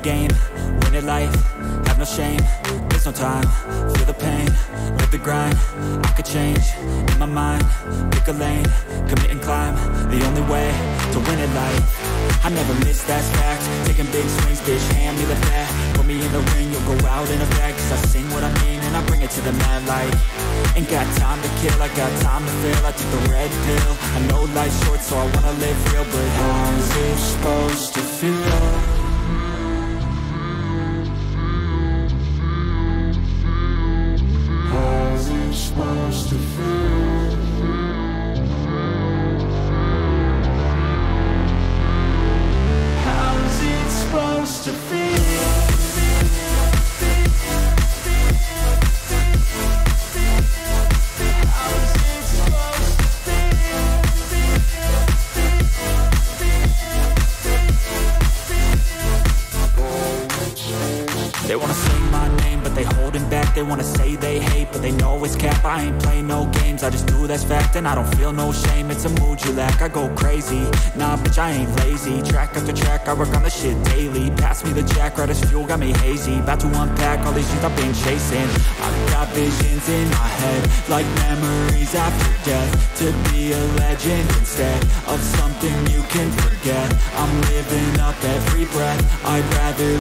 the game, win at life, have no shame. There's no time, feel the pain, live the grind. I could change, in my mind, pick a lane, commit and climb. The only way to win at life. I never miss, that's fact. Taking big swings, bitch, hand me the bat. Put me in the ring, you'll go out in a bag. Cause I sing what I mean and I bring it to the mad light. Ain't got time to kill, I got time to feel. I took the red pill, I know life's short so I wanna live real. But how's it supposed to feel? How's it supposed to feel? How's it supposed to feel? They wanna say my name, but they holding back. They wanna say they hate, but they know it's cap. I ain't play no games, I just do that's fact. And I don't feel no shame, it's a mood you lack. I go crazy, nah bitch I ain't lazy. Track after track, I work on the shit daily. Pass me the jack, right as fuel, got me hazy. About to unpack all these things I've been chasing. I've got visions in my head, like memories after death. To be a legend instead of something you can forget. I'm living up every breath, I'd rather